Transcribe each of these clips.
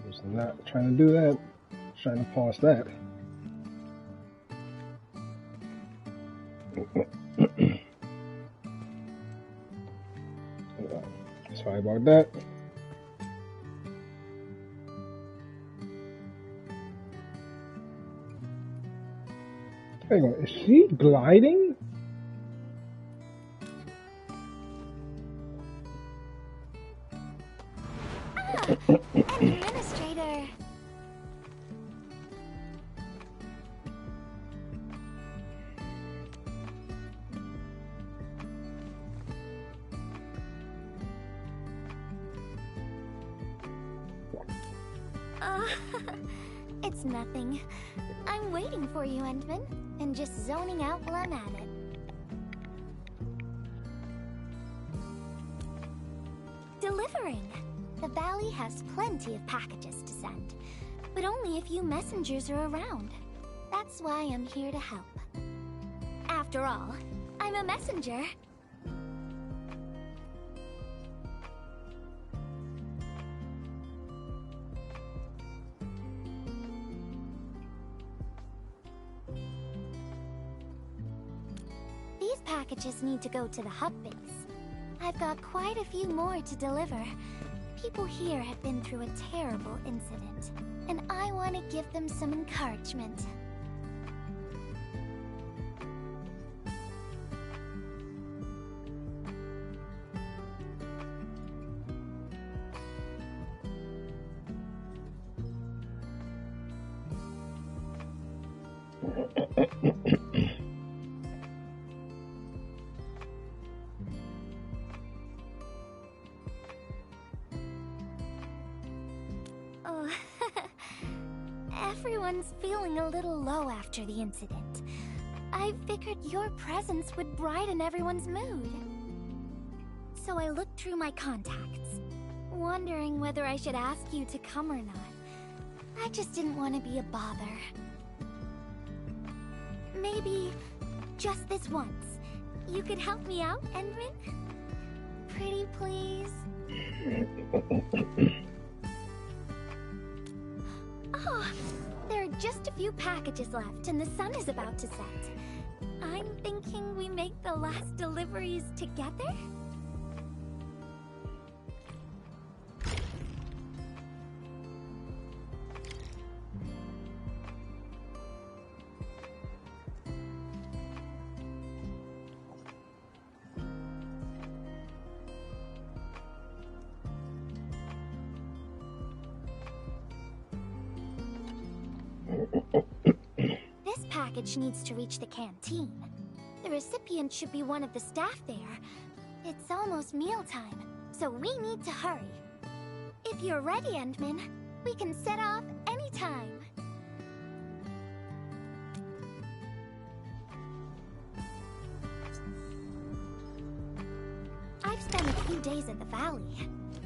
Was not trying to do that. Trying to pause that. Sorry about that. Hang on, is she gliding? Administrator. It's nothing. I'm waiting for you, Endman, and just zoning out while I'm at it. Delivering. The valley has plenty of packages to send, but only a few messengers are around. That's why I'm here to help. After all, I'm a messenger. These packages need to go to the hub base. I've got quite a few more to deliver. People here have been through a terrible incident, and I want to give them some encouragement. Oh, everyone's feeling a little low after the incident. I figured your presence would brighten everyone's mood. So I looked through my contacts, wondering whether I should ask you to come or not. I just didn't want to be a bother. Maybe just this once, you could help me out, Endman? Pretty please? Oh, there are just a few packages left and the sun is about to set. I'm thinking we make the last deliveries together? This package needs to reach the canteen. The recipient should be one of the staff there. It's almost mealtime, so we need to hurry. If you're ready, Endman, we can set off anytime. I've spent a few days at the valley.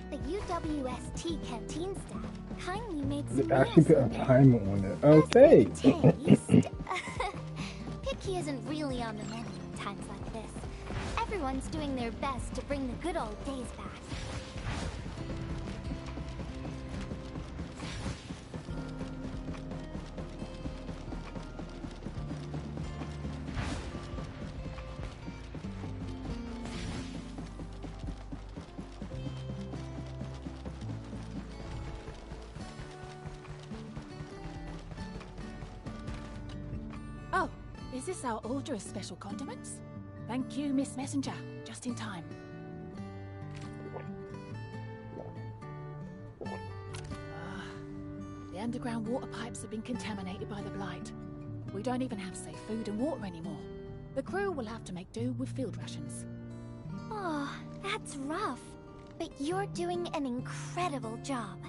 The UWST canteen staff kindly made some They actually put a timer on it. Okay. Taste. Picky isn't really on the menu in times like this. Everyone's doing their best to bring the good old days back. Oh, is this our order of special condiments? Thank you, Miss Messenger. Just in time. The underground water pipes have been contaminated by the blight. We don't even have safe food and water anymore. The crew will have to make do with field rations. Oh, that's rough. But you're doing an incredible job.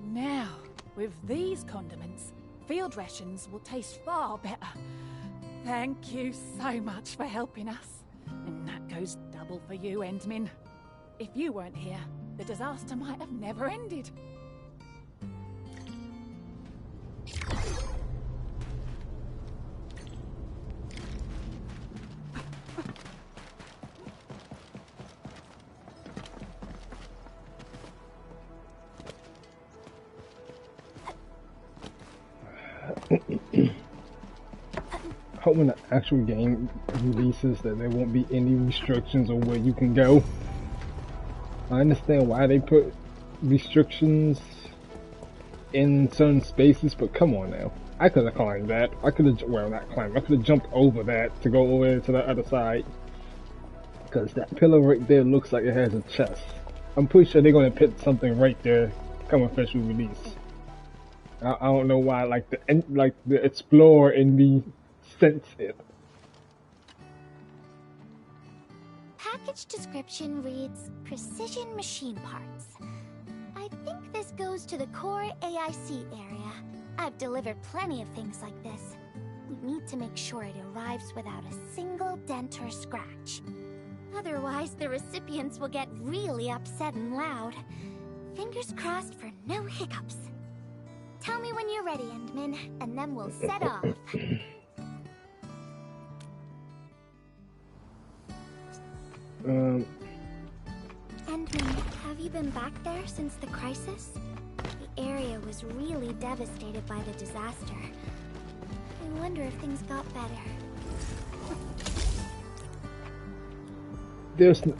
Now, with these condiments, field rations will taste far better. Thank you so much for helping us. And that goes double for you, Endman. If you weren't here, the disaster might have never ended. Hope when the actual game releases that there won't be any restrictions on where you can go. I understand why they put restrictions in certain spaces, but come on now. I could have climbed that. I could have, well, not climbed. I could have jumped over that to go over to the other side. Because that pillar right there looks like it has a chest. I'm pretty sure they're going to put something right there come official release. I don't know why, like the explorer in me sense it. Package description reads precision machine parts. I think this goes to the core AIC area. I've delivered plenty of things like this. We need to make sure it arrives without a single dent or scratch. Otherwise, the recipients will get really upset and loud. Fingers crossed for no hiccups. Tell me when you're ready, Endman, and then we'll set off. Endman, have you been back there since the crisis? The area was really devastated by the disaster. I wonder if things got better. There's no...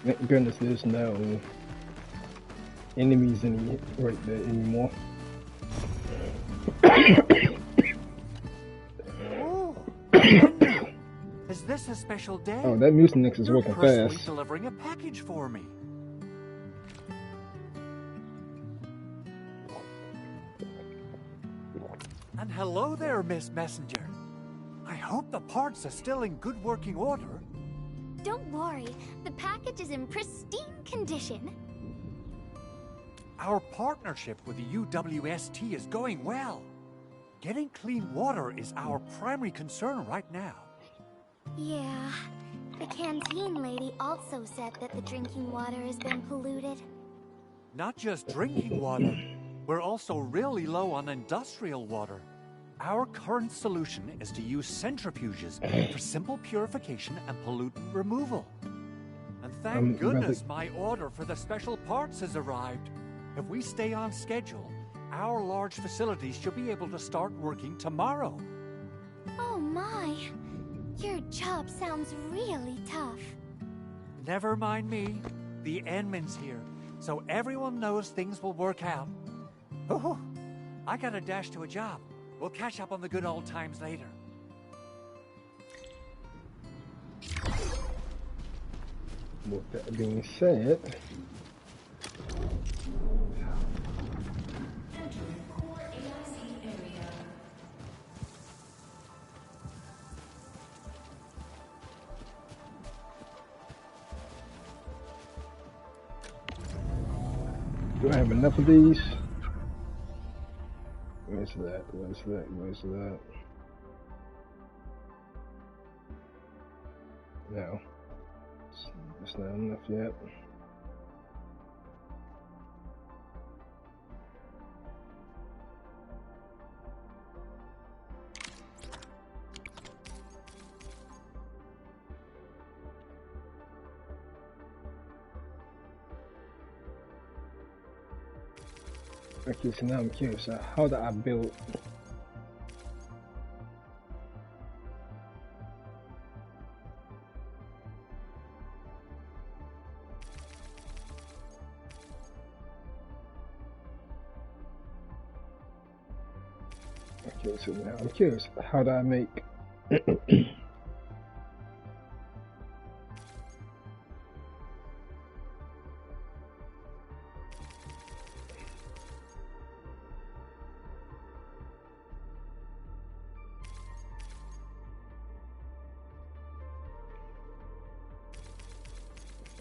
Thank goodness there's no enemies right there anymore. Oh, is this a special day? Oh, that Mucinex is You're working personally fast. delivering a package for me. And hello there, Miss Messenger. I hope the parts are still in good working order. Don't worry, the package is in pristine condition. Our partnership with the UWST is going well. Getting clean water is our primary concern right now. Yeah, the canteen lady also said that the drinking water has been polluted. Not just drinking water, we're also really low on industrial water. Our current solution is to use centrifuges for simple purification and pollutant removal. And thank goodness my order for the special parts has arrived. If we stay on schedule, our large facilities should be able to start working tomorrow. Oh my, your job sounds really tough. Never mind me. The Endman's here, so everyone knows things will work out. Oh, I gotta dash to a job. We'll catch up on the good old times later. With that being said, do I have enough of these? Where's that? Where's that? Where's that? No. It's not enough yet. Okay, so now I'm curious, how do I build? Okay, so now I'm curious, how do I make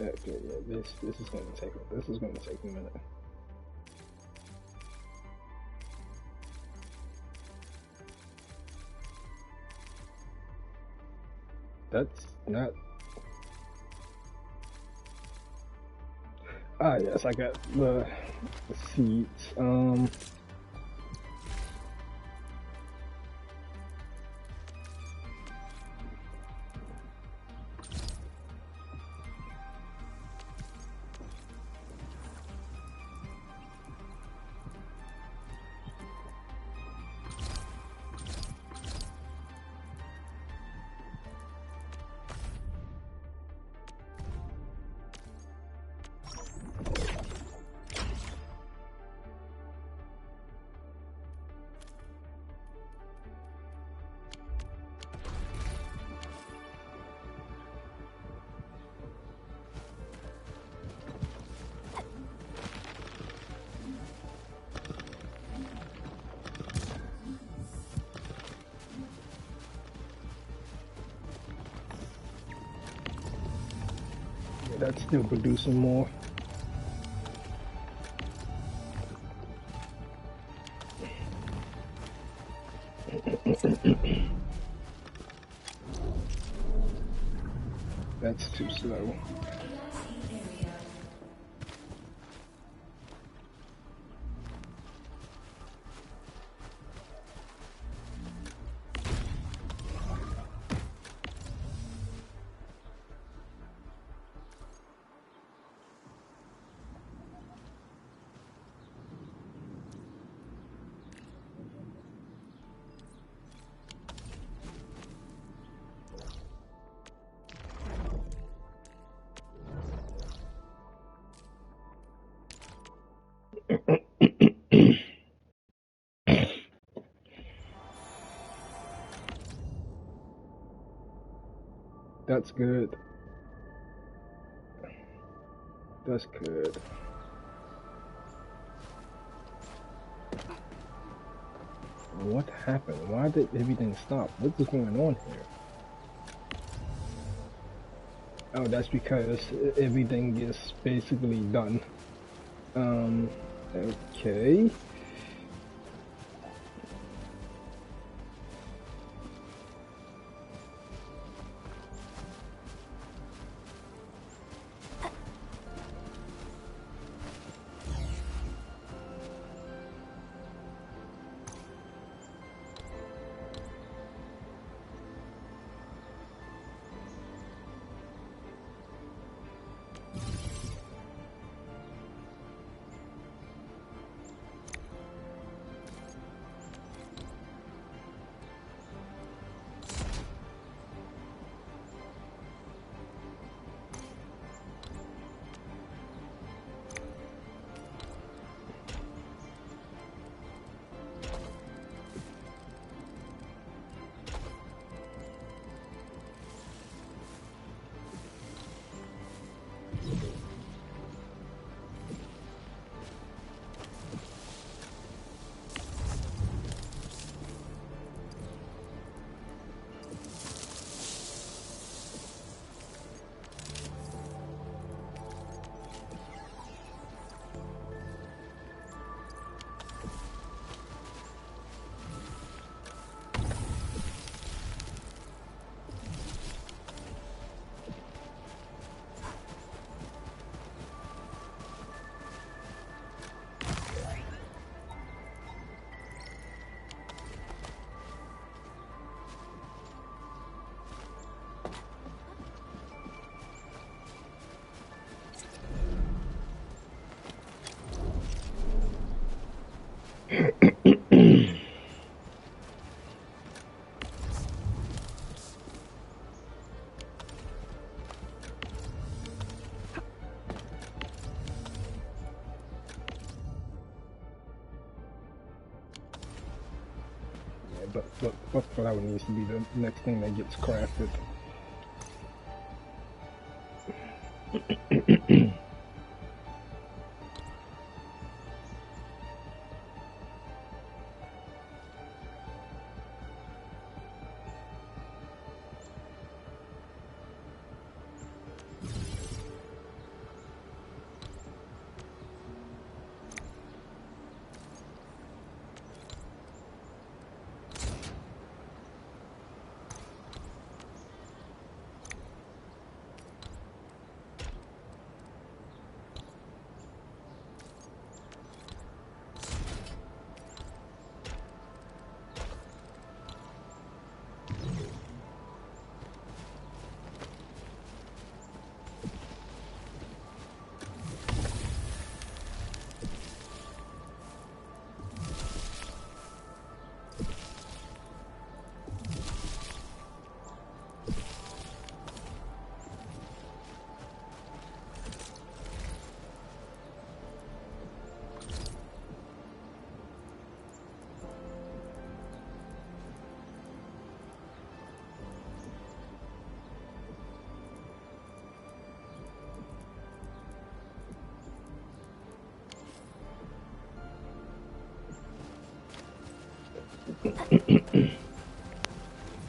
Okay, yeah, this is gonna take a minute. That's not. Ah, yes, I got the seeds. That's still producing more. That's too slow. That's good. That's good. What happened? Why did everything stop? What is going on here? Oh, that's because everything is basically done. Okay. But flour needs to be the next thing that gets crafted.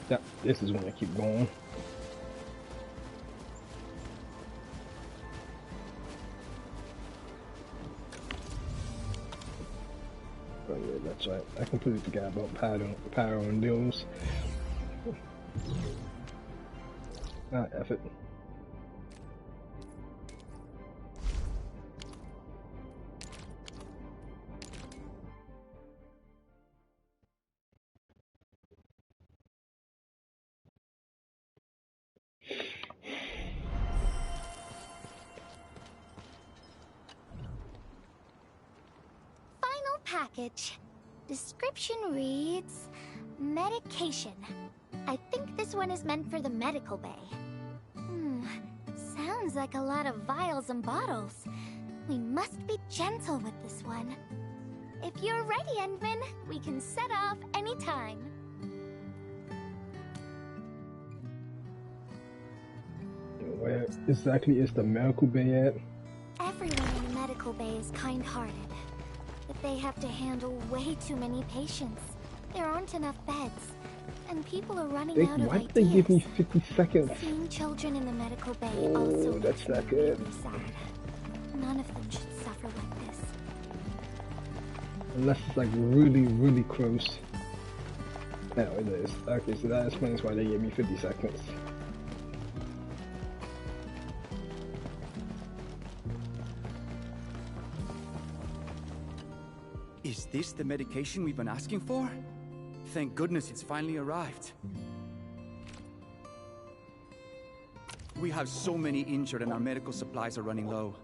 Yep, this is when I keep going. Oh yeah, that's right. I completely forgot about power on those. Ah, F it. Package. Description reads, medication. I think this one is meant for the medical bay. Sounds like a lot of vials and bottles. We must be gentle with this one. If you're ready, Endman, we can set off anytime. Where exactly is the medical bay at? Everyone in the medical bay is kind-hearted. But they have to handle way too many patients. There aren't enough beds, and people are running out of Why ideas. did they give me 50 seconds? Seeing children in the medical bay Oh, also that's makes me not good. really sad. None of them should suffer like this. Unless it's like really, really close. No, it is. Okay, so that explains why they gave me 50 seconds. Is this the medication we've been asking for? Thank goodness it's finally arrived. We have so many injured and our medical supplies are running low.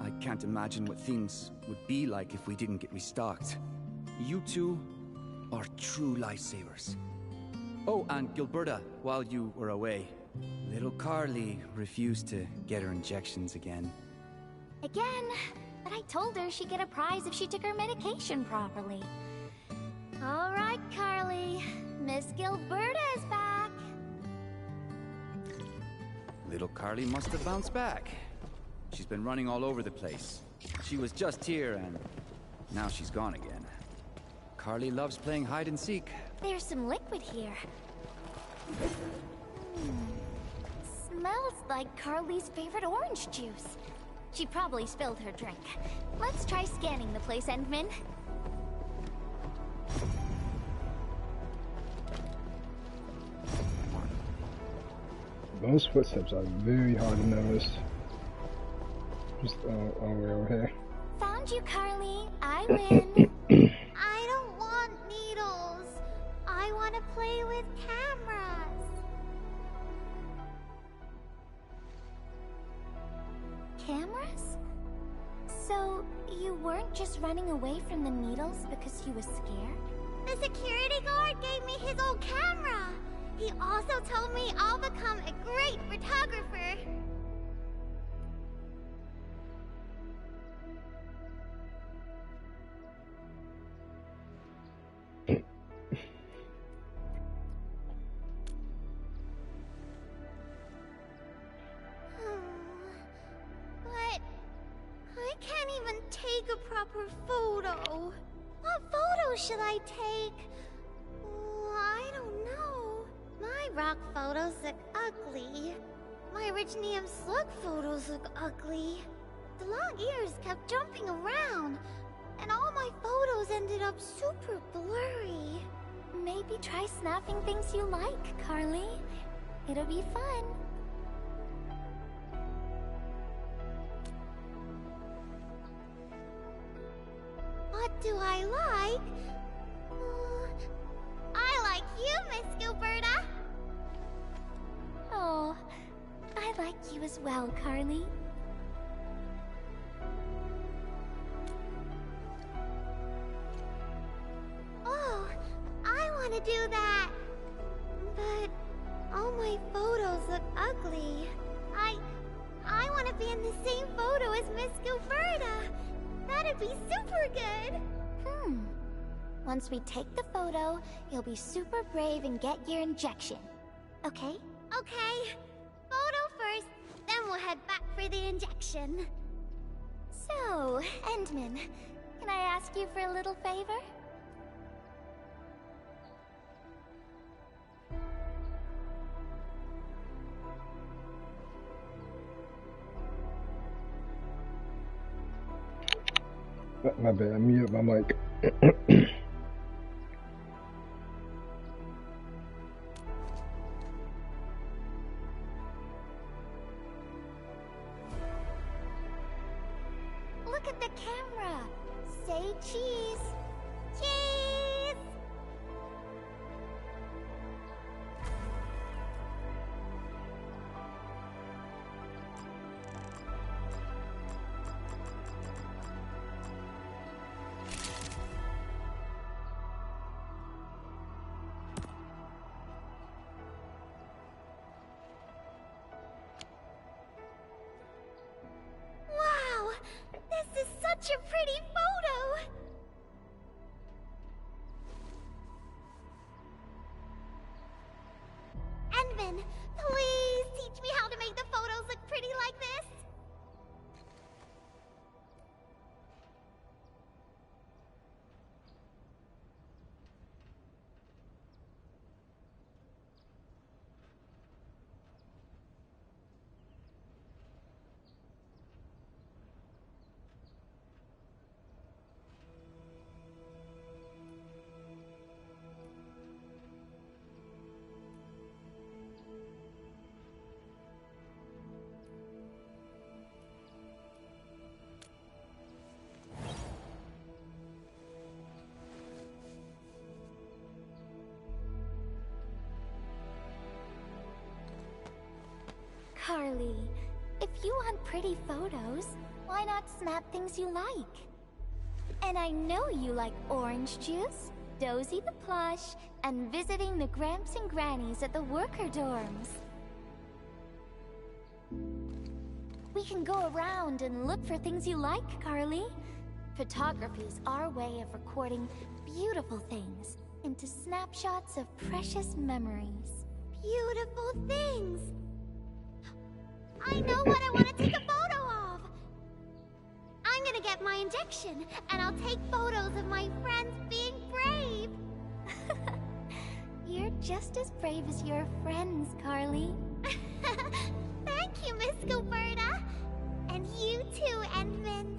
I can't imagine what things would be like if we didn't get restocked. You two are true lifesavers. Oh, and Gilberta, while you were away, little Carly refused to get her injections again. Again? But I told her she'd get a prize if she took her medication properly. All right, Carly. Miss Gilberta is back. Little Carly must have bounced back. She's been running all over the place. She was just here and now she's gone again. Carly loves playing hide and seek. There's some liquid here. Smells like Carly's favorite orange juice. She probably spilled her drink. Let's try scanning the place, Endman. Those footsteps are very hard to notice. Just all the way over here. Found you, Carly. I win. I don't want needles. I want to play with cameras. Cameras? So, you weren't just running away from the needles because you were scared? The security guard gave me his old camera. He also told me I'll become a great photographer. But I can't even take a proper photo. What photo should I take? I don't know. My rock photos look ugly. My Originium slug photos look ugly. The long ears kept jumping around, and all my photos ended up super blurry. Maybe try snapping things you like, Carly. It'll be fun. What do I like? I like you, Miss Gilberta. Oh, I like you as well, Carly. Oh, I want to do that. But all my photos look ugly. I want to be in the same photo as Miss Gilberta. That'd be super good. Once we take the photo, you'll be super brave and get your injection. Okay? Okay. Photo first, then we'll head back for the injection. So, Endman, can I ask you for a little favor? My bad, I muted my mic. Look at the camera. Say cheese. Cheese! Wow! This is such a pretty photo! Endman, please teach me how to make the photos look pretty like this! Carly, if you want pretty photos, why not snap things you like? And I know you like orange juice, Dozy the plush, and visiting the Gramps and Grannies at the worker dorms. We can go around and look for things you like, Carly. Photography's our way of recording beautiful things into snapshots of precious memories. Beautiful things! I know what I want to take a photo of! I'm gonna get my injection, and I'll take photos of my friends being brave! You're just as brave as your friends, Carly. Thank you, Miss Gilberta! And you too, Endman.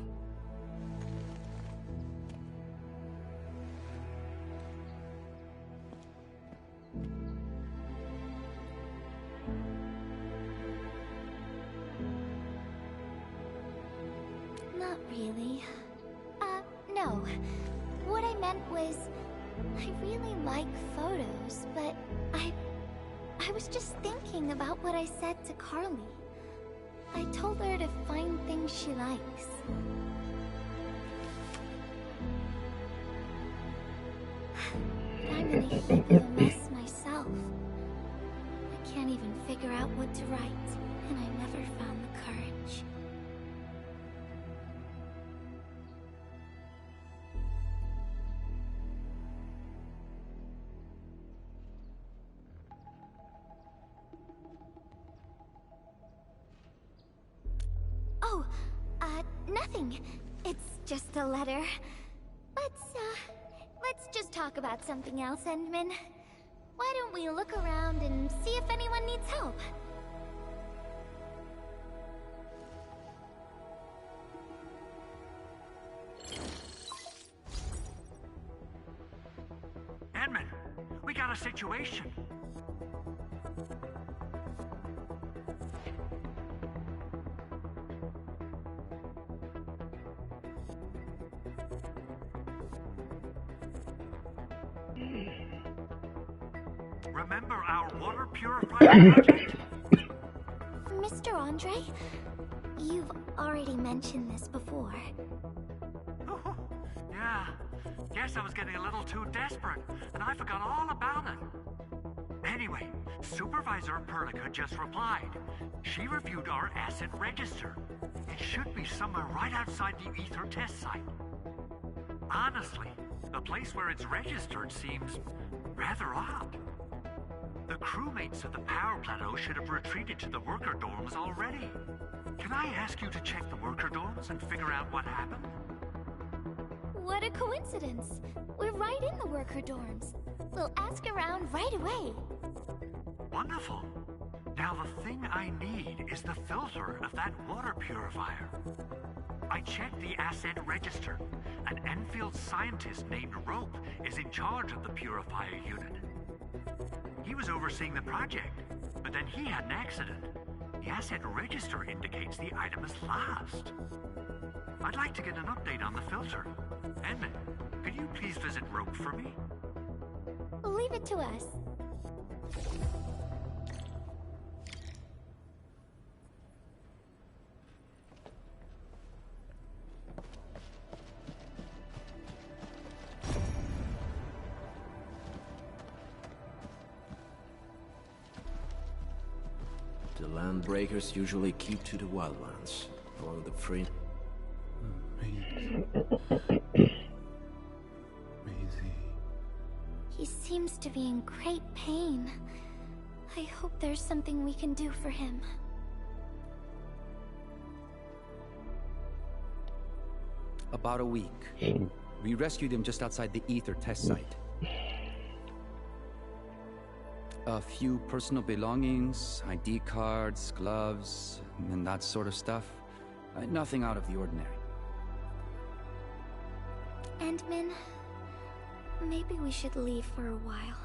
Not really. No. What I meant was, I really like photos, but I was just thinking about what I said to Carly. I told her to find things she likes. I'm in a heap of a mess myself. I can't even figure out what to write, and I never found the courage. Oh, nothing. It's just a letter. Let's just talk about something else, Endman. Why don't we look around and see if anyone needs help? Endman, we got a situation. Remember our water purifier project? Mr. Andre, you've already mentioned this before. Yeah, guess I was getting a little too desperate, and I forgot all about it. Anyway, Supervisor Perlica just replied. She reviewed our asset register. It should be somewhere right outside the ether test site. Honestly, the place where it's registered seems rather odd. The crewmates of the power plateau should have retreated to the worker dorms already. Can I ask you to check the worker dorms and figure out what happened? What a coincidence. We're right in the worker dorms. We'll ask around right away. Wonderful. Now the thing I need is the filter of that water purifier. I checked the asset register, An Endfield scientist named Rope is in charge of the purifier unit. He was overseeing the project, but then he had an accident. The asset register indicates the item is lost. I'd like to get an update on the filter. Edmund, could you please visit Rope for me? Leave it to us. The land breakers usually keep to the wildlands. Follow the free. He seems to be in great pain. I hope there's something we can do for him. About a week. We rescued him just outside the Ether test site. A few personal belongings, ID cards, gloves, and that sort of stuff. Nothing out of the ordinary. Endman, maybe we should leave for a while.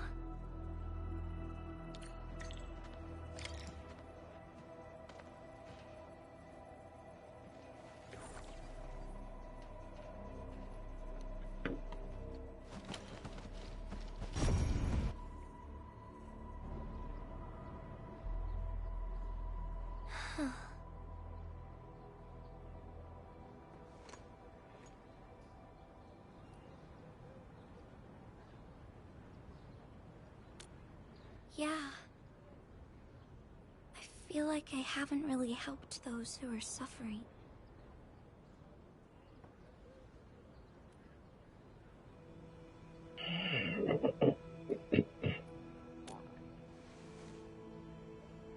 Yeah. I feel like I haven't really helped those who are suffering.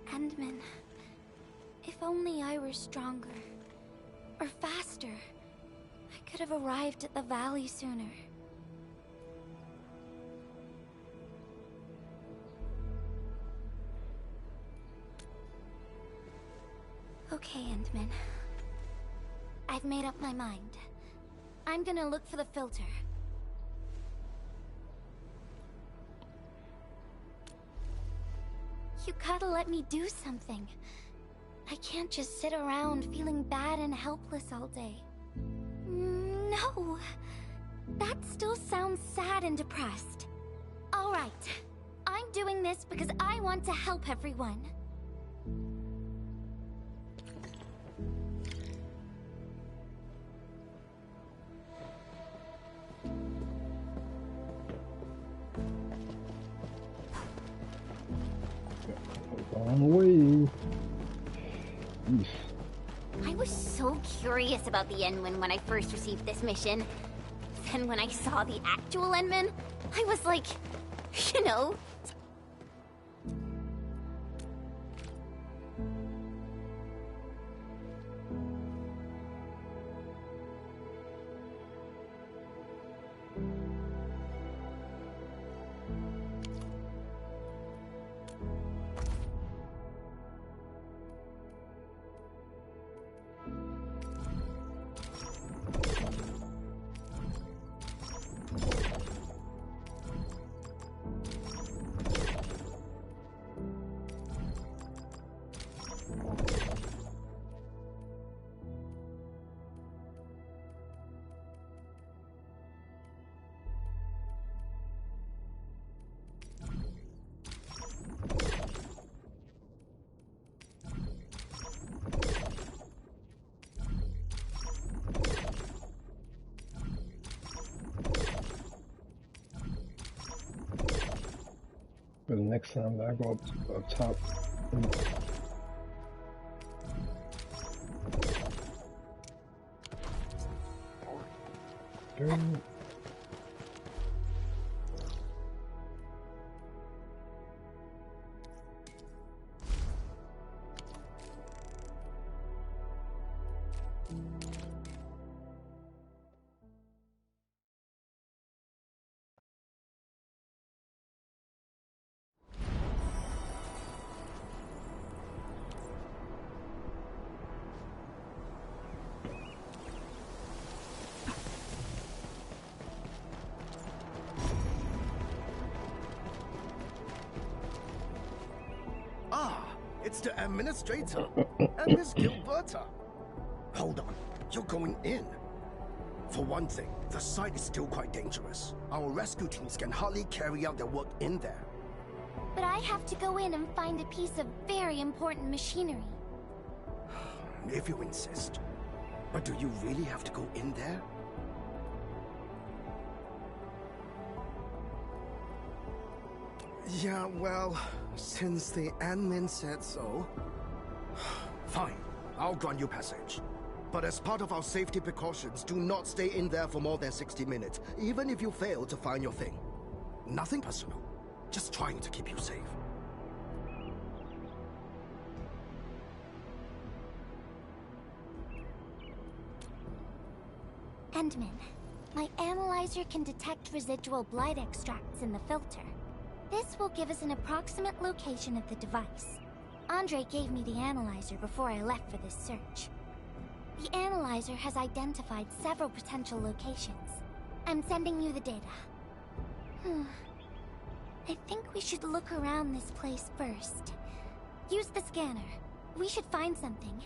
Endman, if only I were stronger, or faster, I could have arrived at the valley sooner. Okay, Endman. I've made up my mind. I'm gonna look for the filter. You gotta let me do something. I can't just sit around feeling bad and helpless all day. No! That still sounds sad and depressed. Alright. I'm doing this because I want to help everyone. On the way. Yeesh. I was so curious about the Endman when I first received this mission. Then when I saw the actual Endman, I was like, you know... But the next time that I go up top. It's the administrator and Miss Gilberta. Hold on, you're going in. For one thing, the site is still quite dangerous. Our rescue teams can hardly carry out their work in there. But I have to go in and find a piece of very important machinery. If you insist. But do you really have to go in there? Yeah, well, since the admin said so... Fine, I'll grant you passage. But as part of our safety precautions, do not stay in there for more than 60 minutes, even if you fail to find your thing. Nothing personal, just trying to keep you safe. Endman, my analyzer can detect residual blight extracts in the filter. This will give us an approximate location of the device. Andre gave me the analyzer before I left for this search. The analyzer has identified several potential locations. I'm sending you the data. I think we should look around this place first. Use the scanner. We should find something.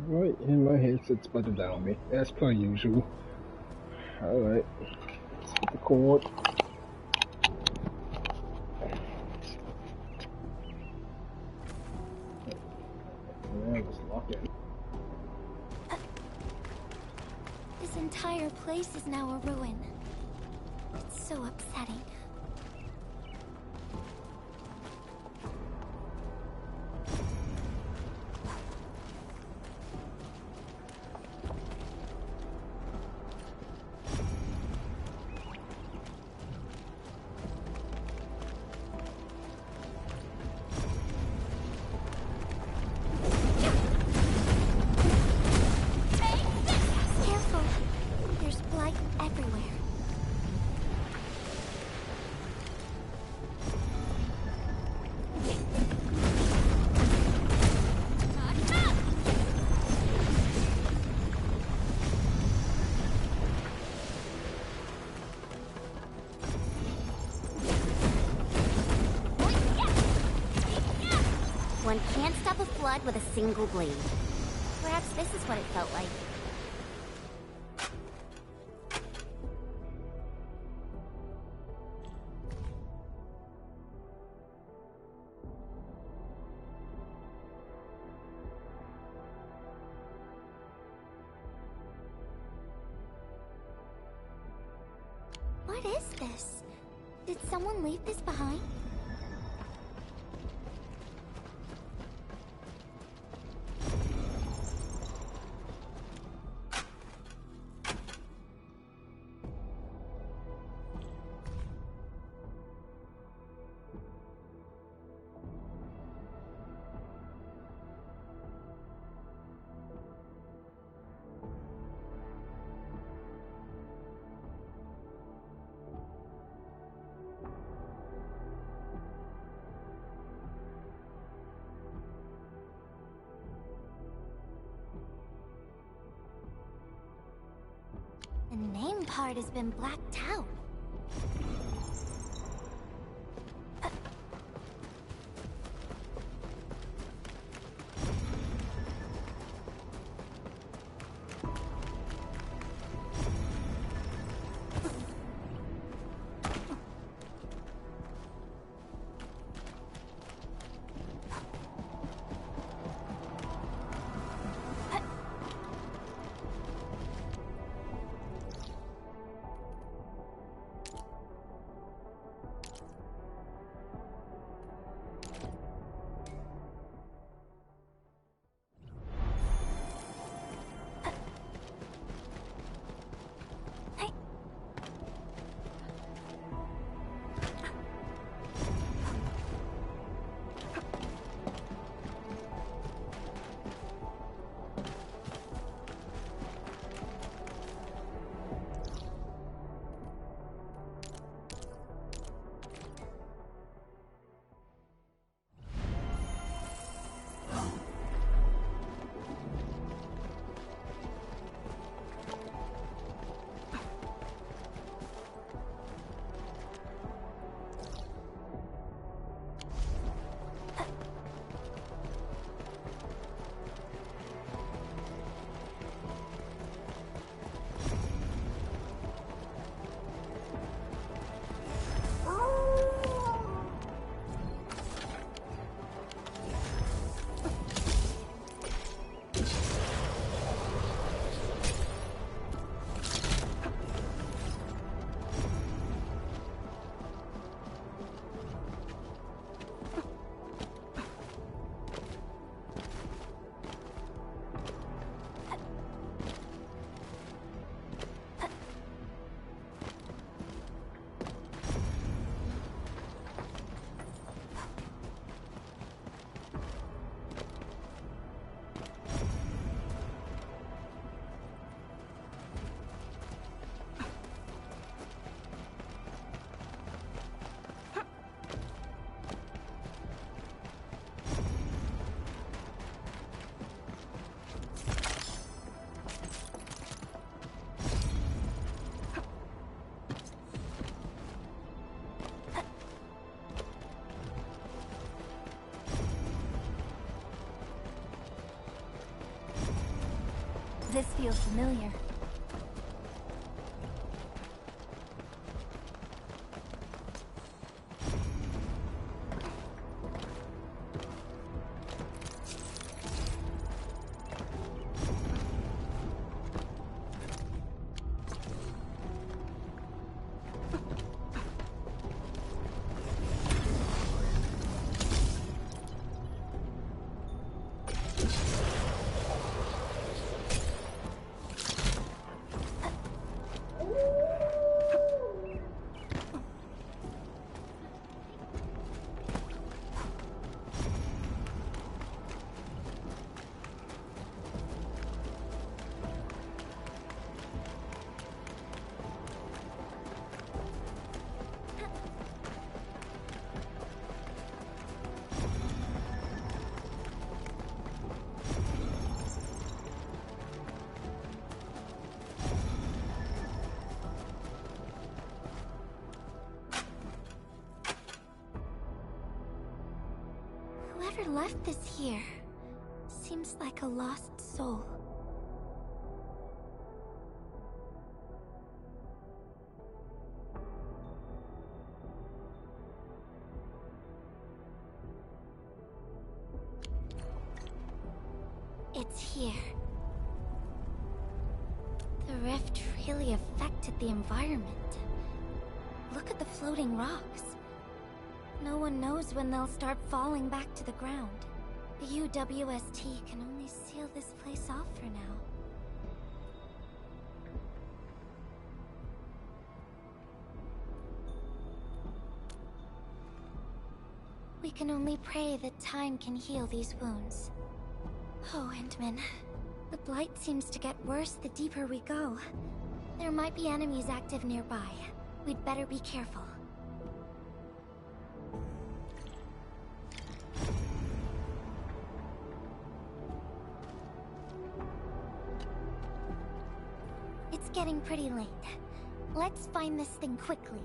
Right, and my headset's better down me, as per usual. Alright, let's get the cord. Yeah, it was locking. This entire place is now a ruin. It's so upsetting. One can't stop a flood with a single blade. Perhaps this is what it felt like. What is this? Did someone leave this behind? The name part has been blacked out. This feels familiar. Whoever left this here seems like a lost soul. It's here. The rift really affected the environment. Look at the floating rocks. No one knows when they'll start falling back to the ground. The UWST can only seal this place off for now. We can only pray that time can heal these wounds. Oh, Endman. The blight seems to get worse the deeper we go. There might be enemies active nearby. We'd better be careful. It's getting pretty late. Let's find this thing quickly.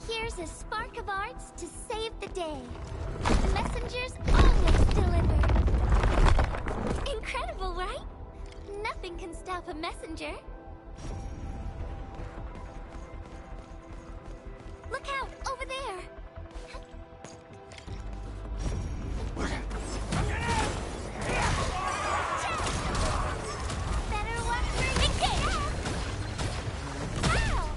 Here's a spark of arts to save the day. The messengers always deliver. Incredible, right? Nothing can stop a messenger. Look out, over there. Better watch where you go. Ow!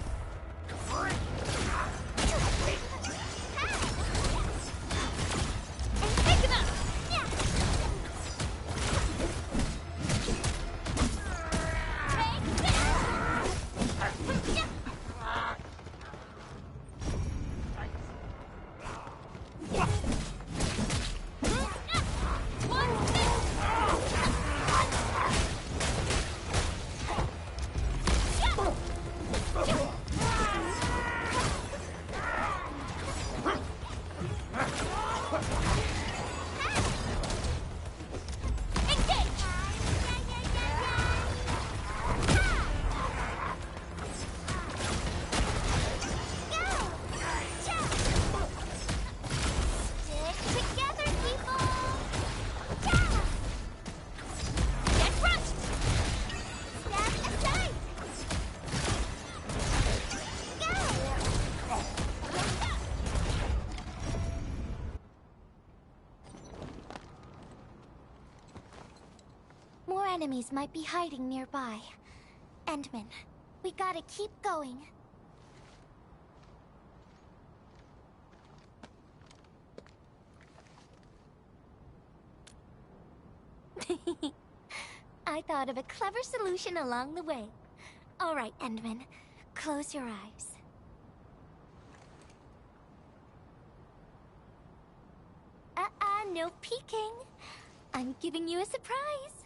More enemies might be hiding nearby. Endman, we gotta keep going. I thought of a clever solution along the way. All right, Endman, close your eyes. No peeking. I'm giving you a surprise.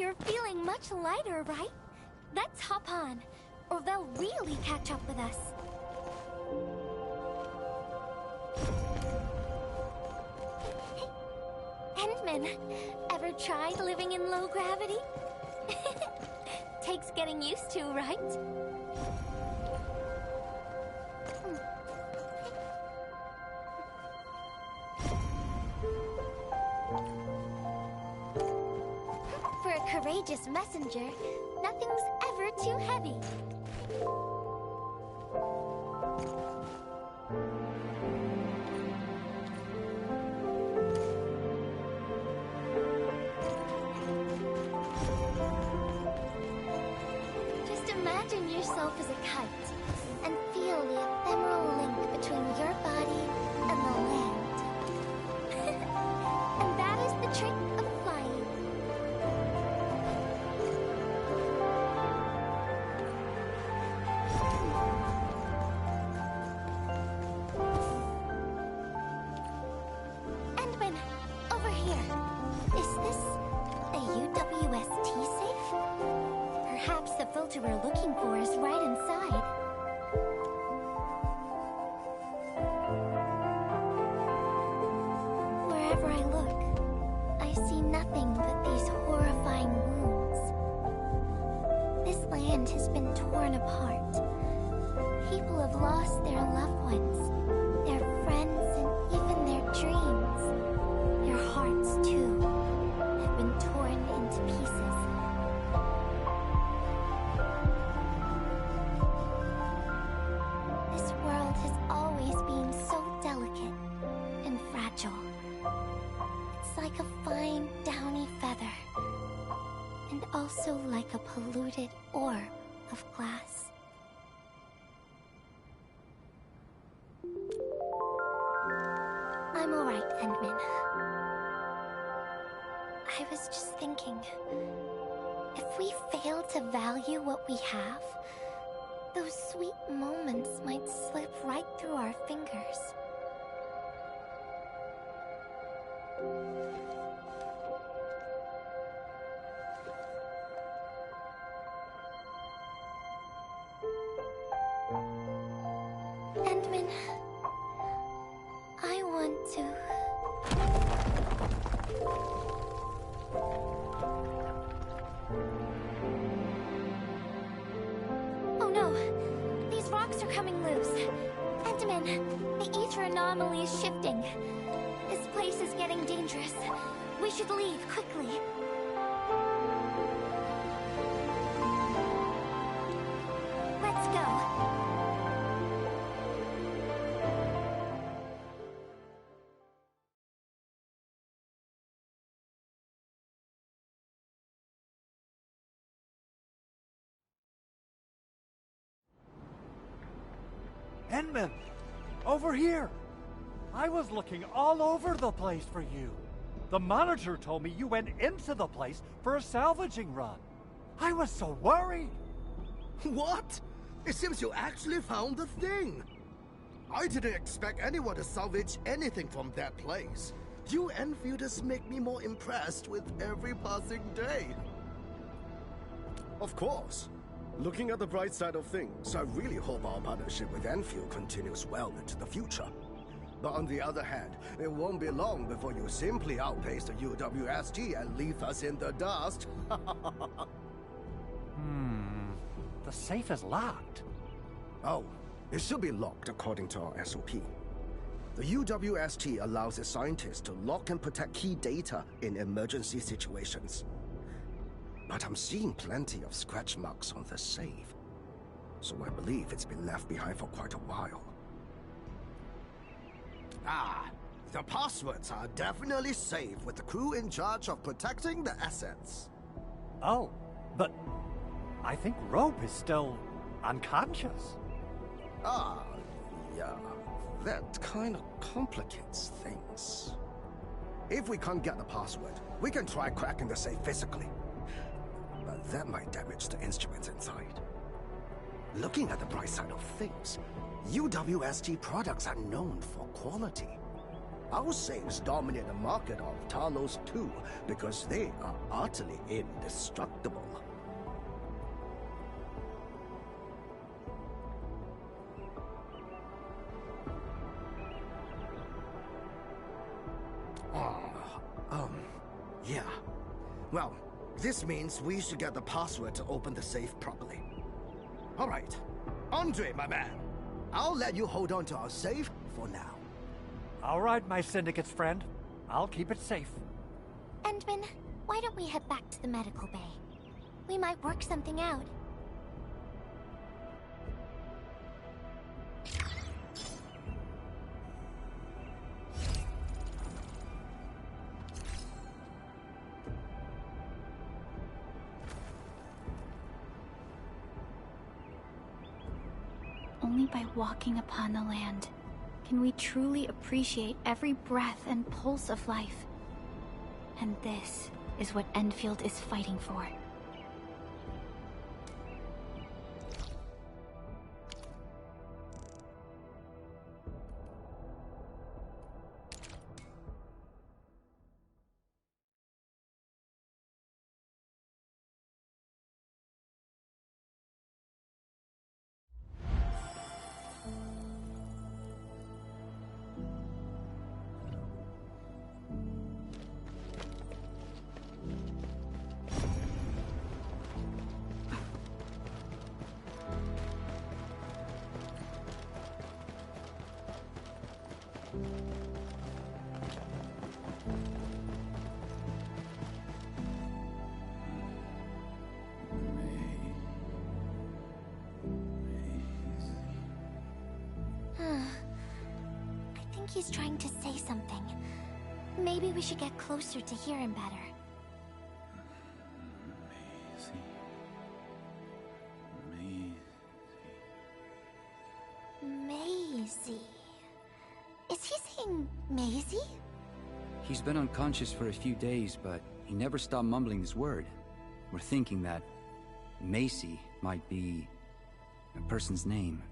You're feeling much lighter, right? Let's hop on, or they'll really catch up with us. Endman, ever tried living in low gravity? Takes getting used to, right? For a courageous messenger, nothing's ever too heavy. Just imagine yourself as a kite and feel the ephemeral link between your body and the land. And that is the trick of flying. Endman, over here. Is this a UWST safe? Perhaps the filter we're looking for is right inside. Wherever I look, I see nothing but these horrifying wounds. This land has been torn apart. People have lost their loved ones, their friends, and even their dreams. Their hearts, too, have been torn into pieces. This world has always been so delicate and fragile. It's like a fine, downy feather, and also like a polluted orb of glass. I'm all right, Endman. I was just thinking, if we fail to value what we have, those sweet moments might slip right through our fingers. Endman, I want to... Oh no! These rocks are coming loose. Endman, the ether anomaly is shifting. This place is getting dangerous. We should leave quickly. Let's go. Endman! Over here! I was looking all over the place for you. The manager told me you went into the place for a salvaging run. I was so worried. What? It seems you actually found the thing. I didn't expect anyone to salvage anything from that place. You Enfielders make me more impressed with every passing day. Of course. Looking at the bright side of things, I really hope our partnership with Endfield continues well into the future. But on the other hand, it won't be long before you simply outpace the UWST and leave us in the dust. The safe is locked. Oh, it should be locked according to our SOP. The UWST allows its scientists to lock and protect key data in emergency situations. But I'm seeing plenty of scratch marks on the safe, so I believe it's been left behind for quite a while. Ah, the passwords are definitely safe with the crew in charge of protecting the assets. Oh, but I think Rope is still unconscious. Ah, yeah, that kind of complicates things. If we can't get the password, we can try cracking the safe physically. But that might damage the instruments inside. Looking at the bright side of things, UWST products are known for quality. Our safes dominate the market of Talos too, because they are utterly indestructible. Yeah. Well, this means we should get the password to open the safe properly. All right. Andre, my man. I'll let you hold on to our safe for now. All right, my syndicate's friend. I'll keep it safe. Endman, why don't we head back to the medical bay? We might work something out. Only by walking upon the land can we truly appreciate every breath and pulse of life. And this is what Endfield is fighting for. I think he's trying to say something. Maybe we should get closer to hear him better. Maisie. Is he saying Maisie? He's been unconscious for a few days, but he never stopped mumbling his word. We're thinking that Macy might be a person's name.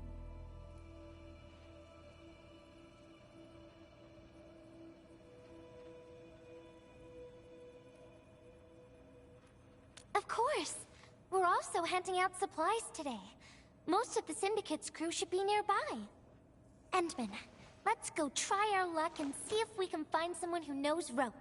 Of course! We're also handing out supplies today. Most of the Syndicate's crew should be nearby. Endman, let's go try our luck and see if we can find someone who knows rope.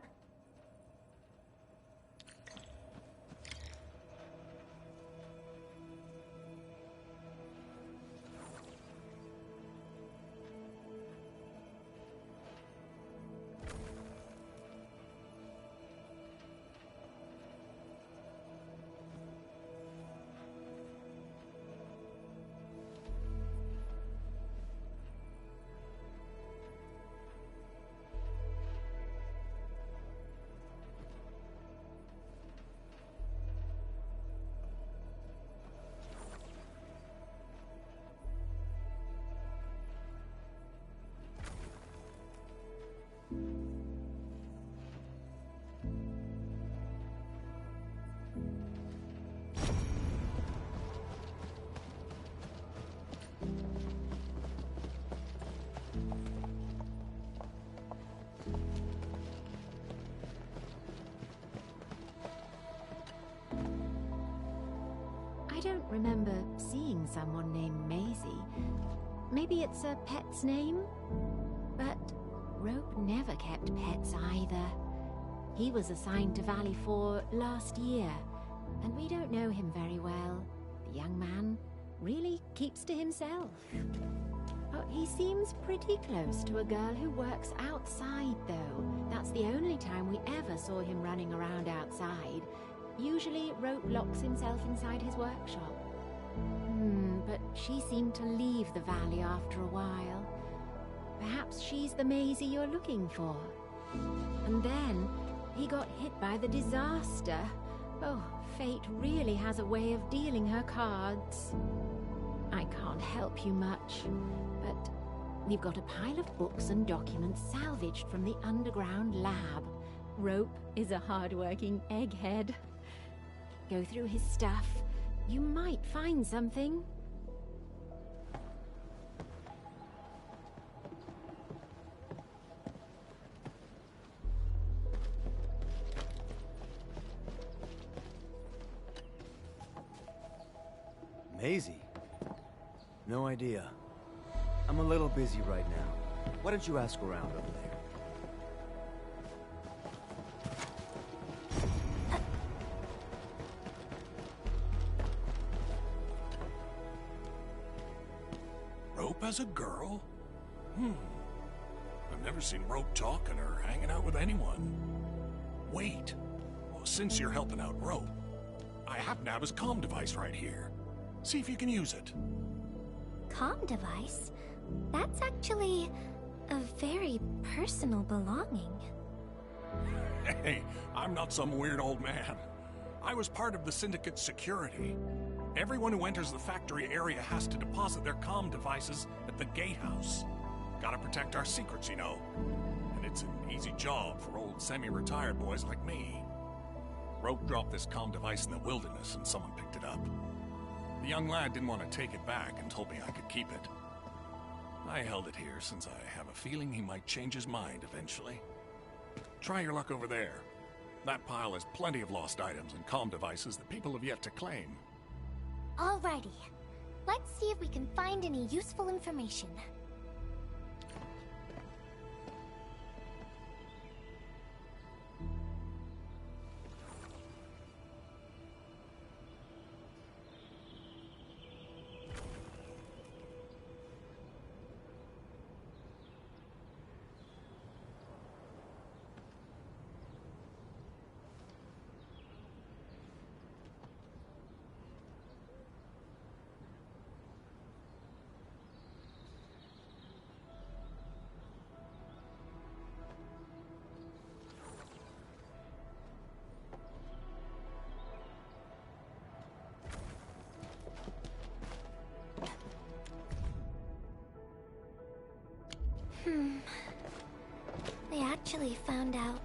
I don't remember seeing someone named Maisie. Maybe it's a pet's name? But Rope never kept pets either. He was assigned to Valley 4 last year, and we don't know him very well. The young man really keeps to himself. Oh, he seems pretty close to a girl who works outside, though. That's the only time we ever saw him running around outside. Usually, Rope locks himself inside his workshop. But she seemed to leave the valley after a while. Perhaps she's the Maisie you're looking for. And then, he got hit by the disaster. Oh, fate really has a way of dealing her cards. I can't help you much, but we've got a pile of books and documents salvaged from the underground lab. Rope is a hard-working egghead. Go through his stuff. You might find something. Maisie? No idea. I'm a little busy right now. Why don't you ask around over there? Rope as a girl? I've never seen Rope talking or hanging out with anyone. Wait. Well, since you're helping out Rope, I happen to have his comm device right here. See if you can use it. Comm device? That's actually a very personal belonging. Hey, I'm not some weird old man. I was part of the Syndicate's security. Everyone who enters the factory area has to deposit their comm devices at the gatehouse. Gotta protect our secrets, you know. And it's an easy job for old semi-retired boys like me. Rope dropped this comm device in the wilderness and someone picked it up. The young lad didn't want to take it back and told me I could keep it. I held it here since I have a feeling he might change his mind eventually. Try your luck over there. That pile has plenty of lost items and comm devices that people have yet to claim. Alrighty. Let's see if we can find any useful information. They actually found out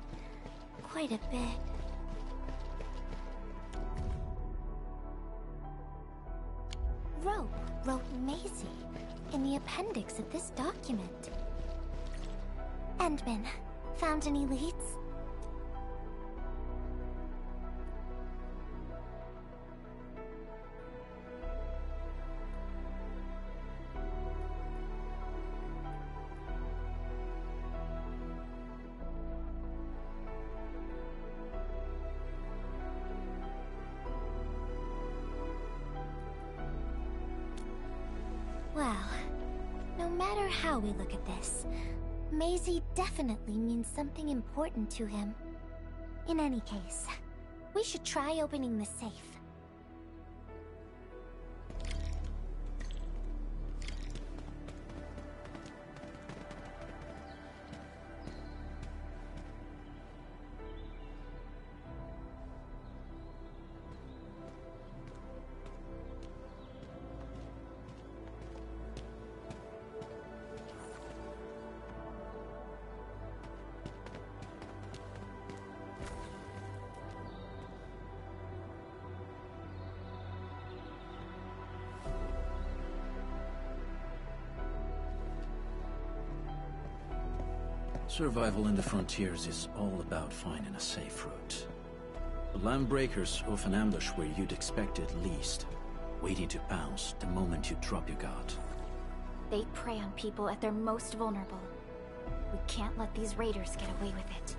quite a bit. Rope wrote Maisie in the appendix of this document. Endman, found any leads? Well, no matter how we look at this, Maisie definitely means something important to him. In any case, we should try opening the safe. Survival in the frontiers is all about finding a safe route. The landbreakers often ambush where you'd expect it least, waiting to pounce the moment you drop your guard. They prey on people at their most vulnerable. We can't let these raiders get away with it.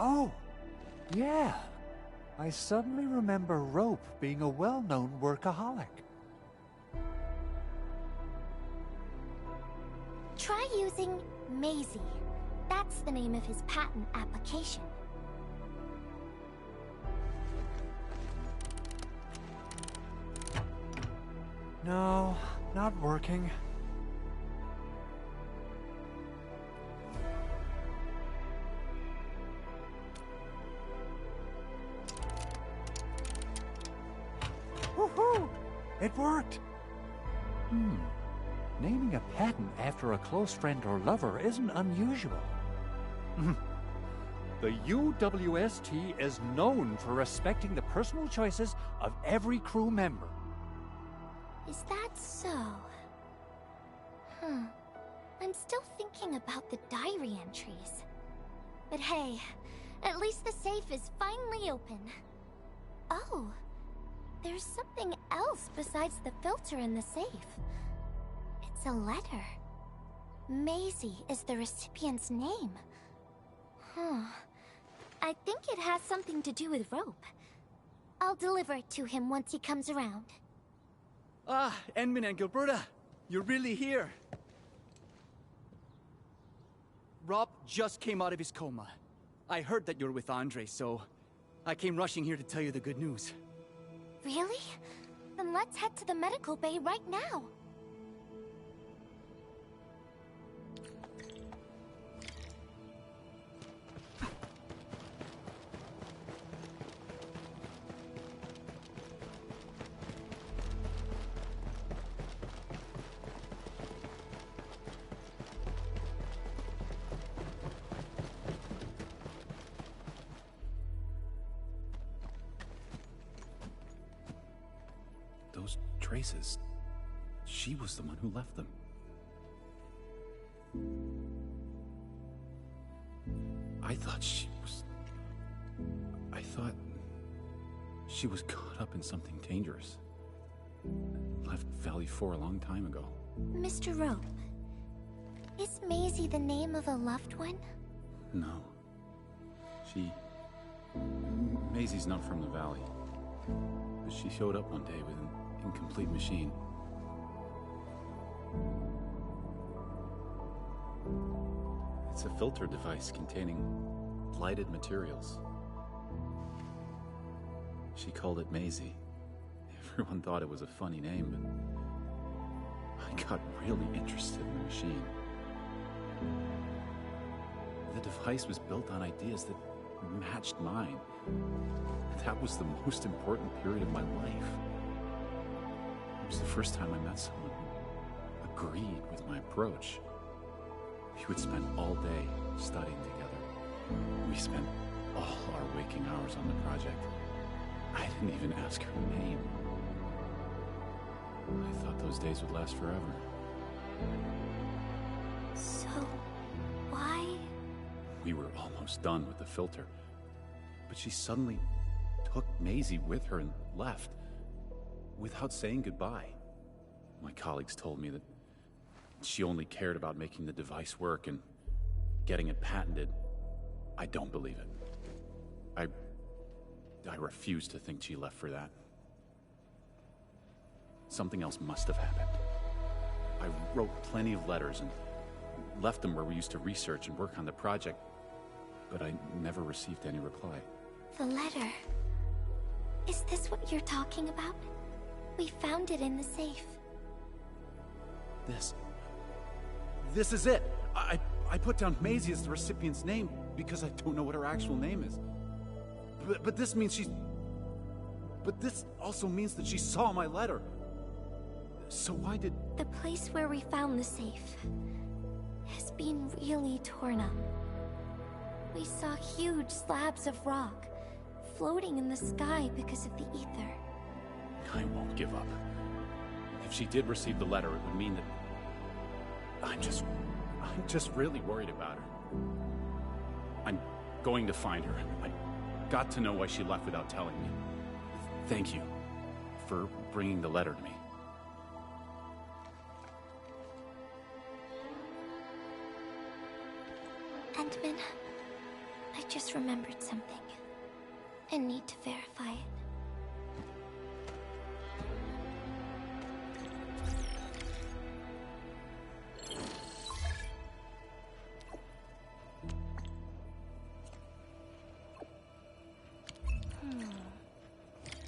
Oh, yeah. I suddenly remember Rope being a well-known workaholic. Try using Maisie. That's the name of his patent application. No, not working. Woohoo! It worked! Naming a patent after a close friend or lover isn't unusual. The UWST is known for respecting the personal choices of every crew member. Is that so? I'm still thinking about the diary entries. But hey, at least the safe is finally open. Oh, there's something else besides the filter in the safe. It's a letter. Maisie is the recipient's name. I think it has something to do with Rope. I'll deliver it to him once he comes around. Ah, Enman and Gilberta, you're really here. Rob just came out of his coma. I heard that you're with Andre, so I came rushing here to tell you the good news. Really? Then let's head to the medical bay right now. Those traces. She was the one who left them. I thought she was caught up in something dangerous. Left Valley 4 a long time ago. Mr. Rope, is Maisie the name of a loved one? No. Maisie's not from the Valley. But she showed up one day with an incomplete machine. It's a filter device containing blighted materials. She called it Maisie. Everyone thought it was a funny name, but I got really interested in the machine. The device was built on ideas that matched mine. That was the most important period of my life. It was the first time I met someone who agreed with my approach. We would spend all day studying together. We spent all our waking hours on the project. I didn't even ask her name. I thought those days would last forever. So, why? We were almost done with the filter, but she suddenly took Maisie with her and left, without saying goodbye. My colleagues told me that she only cared about making the device work and getting it patented. I don't believe it. I refuse to think she left for that. Something else must have happened. I wrote plenty of letters and left them where we used to research and work on the project, but I never received any reply. The letter. Is this what you're talking about? We found it in the safe. This is it! I put down Maisie as the recipient's name because I don't know what her actual name is. But this means she's... But this also means that she saw my letter. So why did... The place where we found the safe has been really torn up. We saw huge slabs of rock floating in the sky because of the ether. I won't give up. If she did receive the letter, it would mean that... I'm just really worried about her. I'm going to find her. I got to know why she left without telling me. Thank you for bringing the letter to me. Endman, I just remembered something. I need to verify it.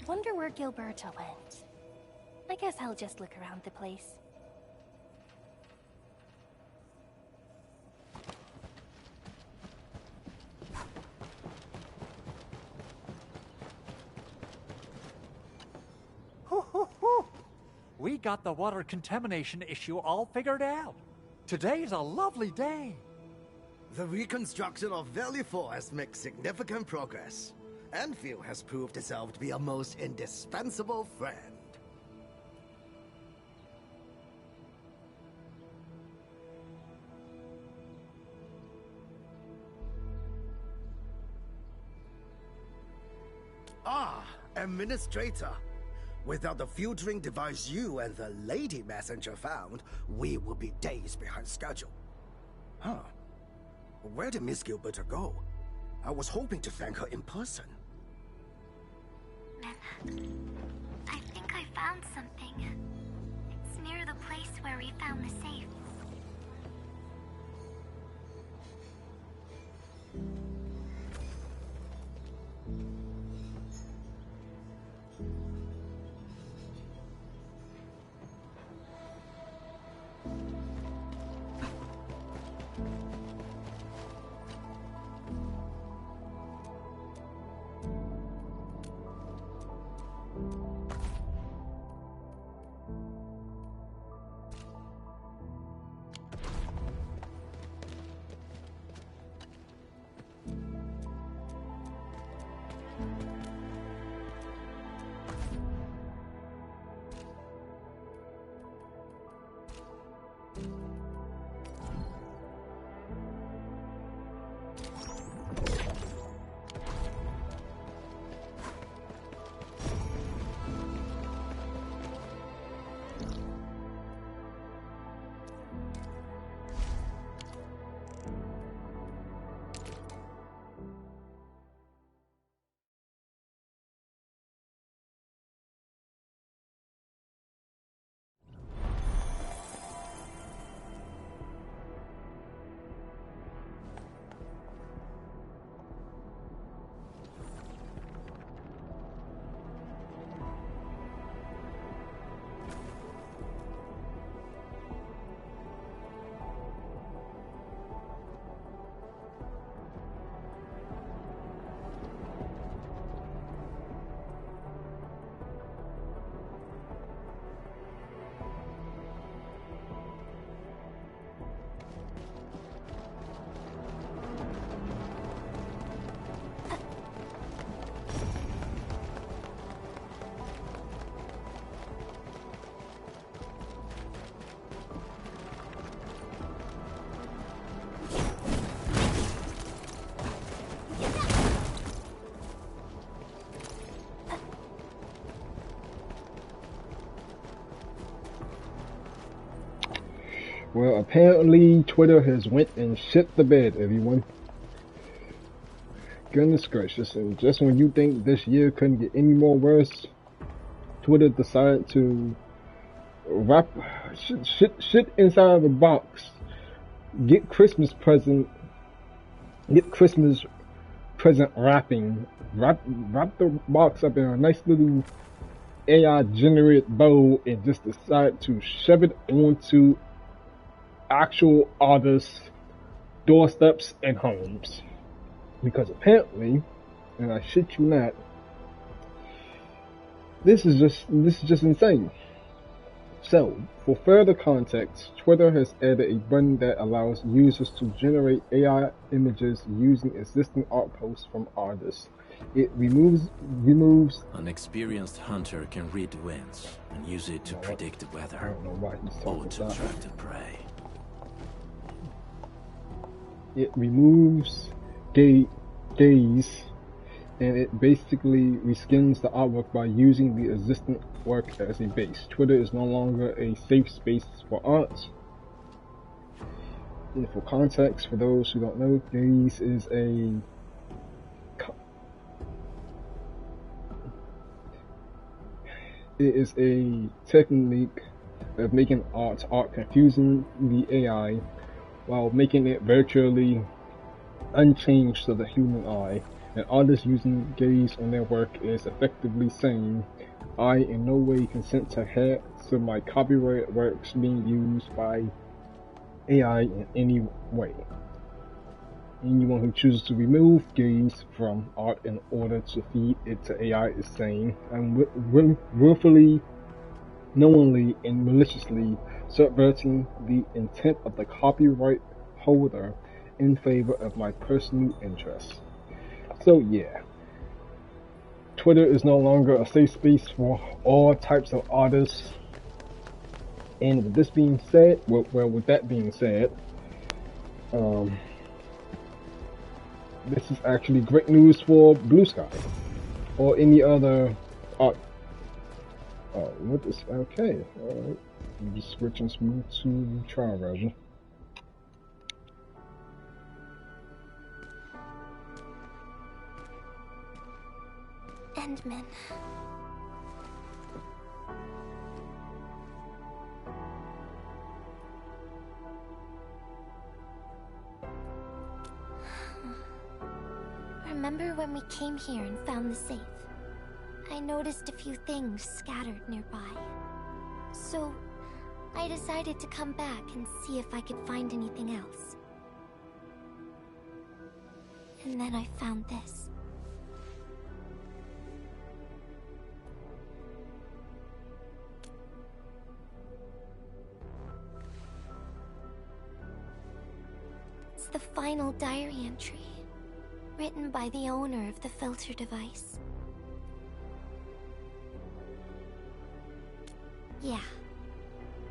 Wonder where Gilberta went. I guess I'll just look around the place. We got the water contamination issue all figured out. Today's a lovely day. The reconstruction of Valley 4 has made significant progress. Endfield has proved itself to be a most indispensable friend. Ah, Administrator. Without the filtering device you and the Lady Messenger found, we would be days behind schedule. Huh. Where did Miss Gilberta go? I was hoping to thank her in person. I think I found something. It's near the place where we found the safe. Well, apparently Twitter has went and shit the bed, everyone. Goodness gracious, and just when you think this year couldn't get any more worse, Twitter decided to wrap shit inside of a box. Get Christmas present wrapping. Wrap the box up in a nice little AI generated bow and just decide to shove it onto actual artists' doorsteps and homes. Because apparently, and I shit you not, this is just insane. So, for further context, Twitter has added a button that allows users to generate AI images using existing art posts from artists. It removes an experienced hunter can read the winds and use it to predict the weather. I don't know why he's talking or to about attract the prey. It removes gaze, and it basically reskins the artwork by using the existing work as a base. Twitter is no longer a safe space for art. And for context, for those who don't know, gaze is a technique of making art confusing the AI while making it virtually unchanged to the human eye. An artist using gaze on their work is effectively saying, I in no way consent to have my copyrighted works being used by AI in any way. Anyone who chooses to remove gaze from art in order to feed it to AI is saying, I'm willfully knowingly and maliciously subverting the intent of the copyright holder in favor of my personal interests. So yeah, Twitter is no longer a safe space for all types of artists. And with this being said, with that being said, this is actually great news for Blue Sky or any other art. What is okay? All right, I'm just switching smooth to trial version. Endman. Remember when we came here and found the safe? I noticed a few things scattered nearby. So, I decided to come back and see if I could find anything else. And then I found this. It's the final diary entry, written by the owner of the filter device. Yeah.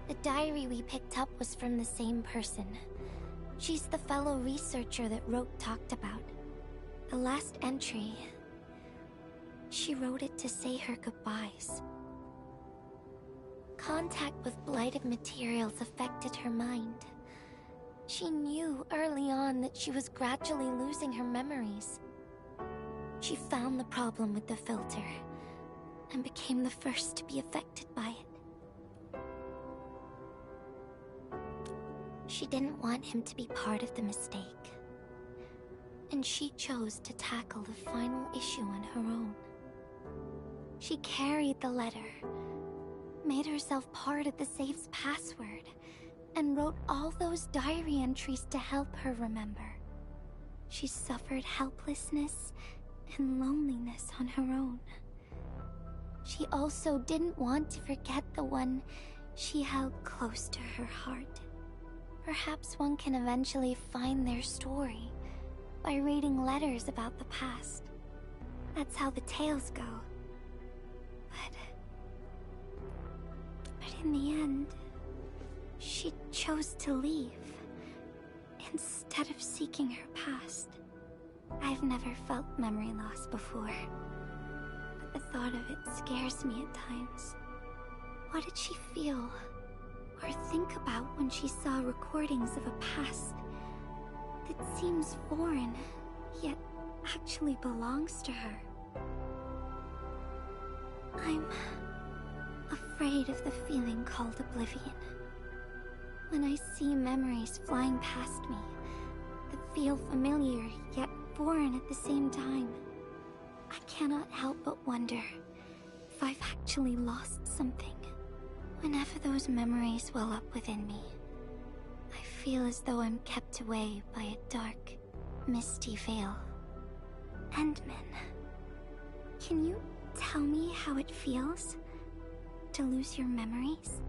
The diary we picked up was from the same person. She's the fellow researcher that Rope talked about. The last entry, she wrote it to say her goodbyes. Contact with blighted materials affected her mind. She knew early on that she was gradually losing her memories. She found the problem with the filter and became the first to be affected by it. She didn't want him to be part of the mistake, and she chose to tackle the final issue on her own. She carried the letter, made herself part of the safe's password, and wrote all those diary entries to help her remember. She suffered helplessness and loneliness on her own. She also didn't want to forget the one she held close to her heart. Perhaps one can eventually find their story by reading letters about the past. That's how the tales go. But in the end, she chose to leave instead of seeking her past. I've never felt memory loss before, but the thought of it scares me at times. What did she feel or think about when she saw recordings of a past that seems foreign, yet actually belongs to her? I'm afraid of the feeling called oblivion. When I see memories flying past me that feel familiar yet foreign at the same time, I cannot help but wonder if I've actually lost something. Whenever those memories well up within me, I feel as though I'm kept away by a dark, misty veil. Endman, can you tell me how it feels to lose your memories?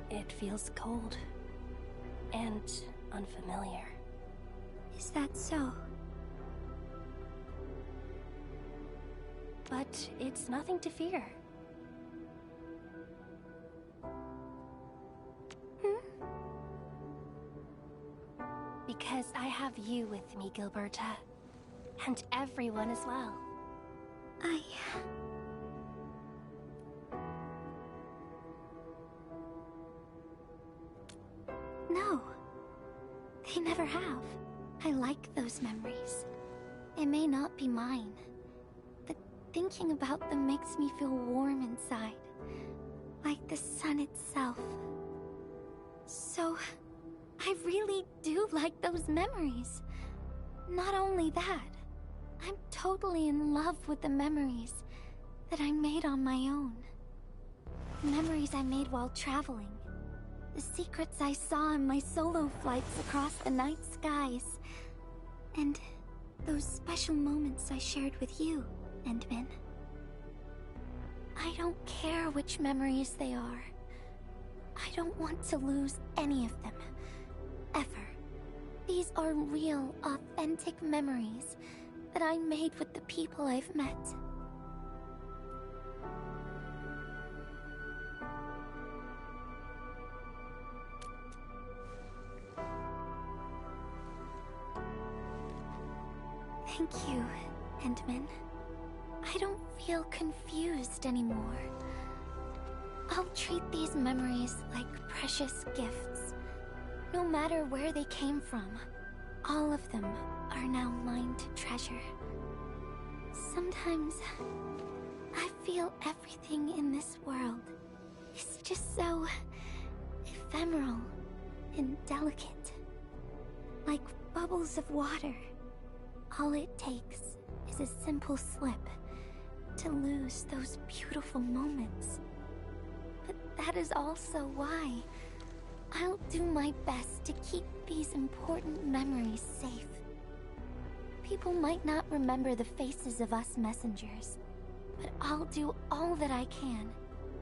It feels cold and unfamiliar. Is that so? But it's nothing to fear. Because I have you with me, Gilberta. And everyone as well. No. They never have. I like those memories. They may not be mine, but thinking about them makes me feel warm inside. Like the sun itself. So, I really do like those memories. Not only that, I'm totally in love with the memories that I made on my own. The memories I made while traveling. The secrets I saw in my solo flights across the night skies. And those special moments I shared with you, Endman. I don't care which memories they are. I don't want to lose any of them. Ever. These are real, authentic memories that I made with the people I've met. Thank you, Endman. I don't feel confused anymore. I'll treat these memories like precious gifts. No matter where they came from, all of them are now mine to treasure. Sometimes, I feel everything in this world is just so ephemeral and delicate. Like bubbles of water. All it takes is a simple slip to lose those beautiful moments. But that is also why I'll do my best to keep these important memories safe. People might not remember the faces of us messengers, but I'll do all that I can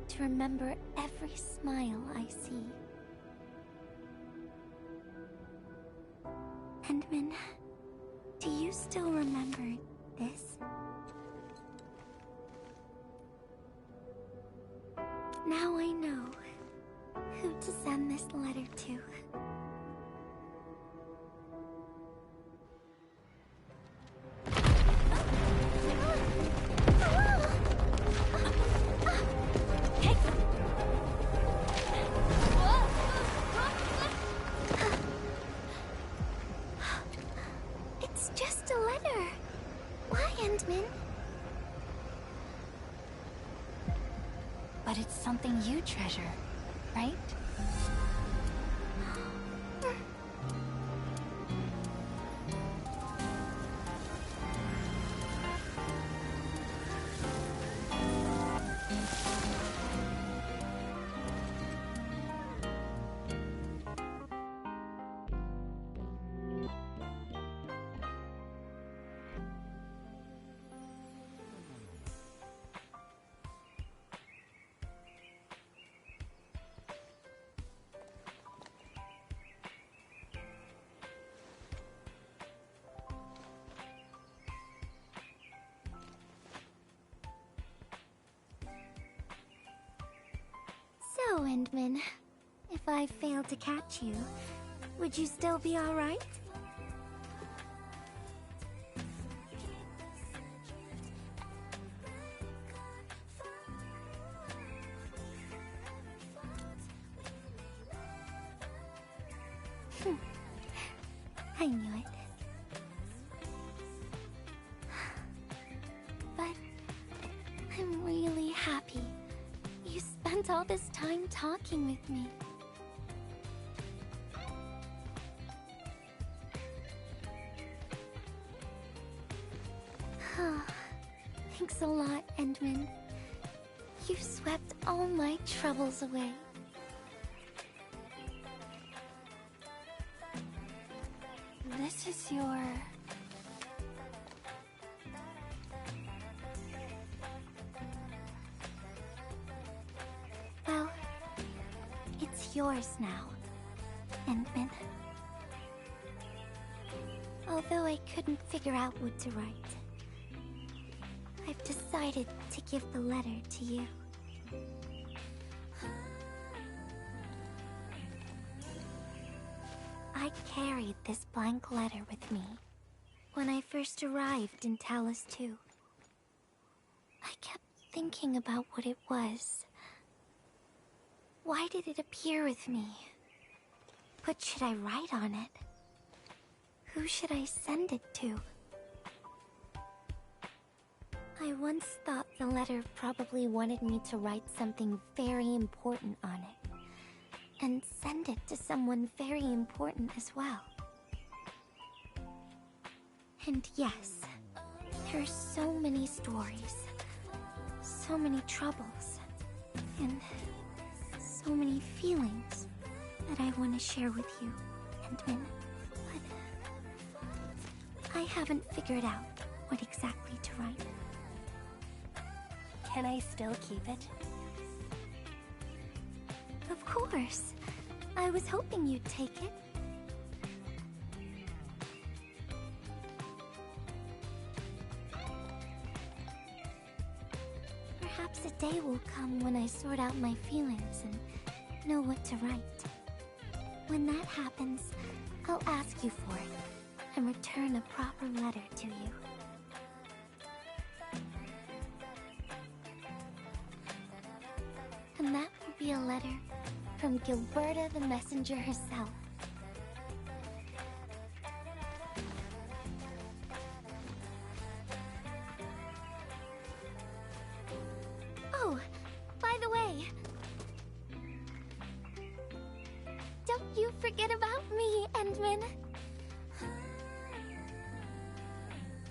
to remember every smile I see. Endman, do you still remember this? Now I know who to send this letter to. It's just a letter. Why, Endman? But it's something you treasure, right? So, Endman, if I failed to catch you, would you still be alright? I knew it. But I'm really happy you spent all this time talking with me. Thanks a lot, Endman. You've swept all my troubles away. This is your... Well, it's yours now, Endman. Although I couldn't figure out what to write, I've decided to give the letter to you. I carried this blank letter with me when I first arrived in Talus 2. I kept thinking about what it was. Why did it appear with me? What should I write on it? Who should I send it to? I once thought the letter probably wanted me to write something very important on it, and send it to someone very important as well. And yes, there are so many stories, so many troubles, and so many feelings that I want to share with you, Endman. But I haven't figured out what exactly to write. Can I still keep it? Of course. I was hoping you'd take it. Perhaps a day will come when I sort out my feelings and know what to write. When that happens, I'll ask you for it and return a proper letter to you. And that will be a letter from Gilberta the Messenger herself. Oh, by the way, don't you forget about me, Endman.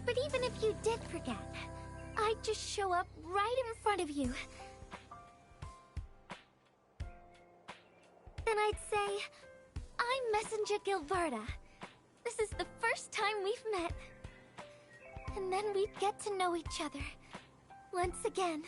But even if you did forget, I'd just show up right in front of you. Then I'd say, I'm Messenger Gilberta. This is the first time we've met. And then we'd get to know each other once again.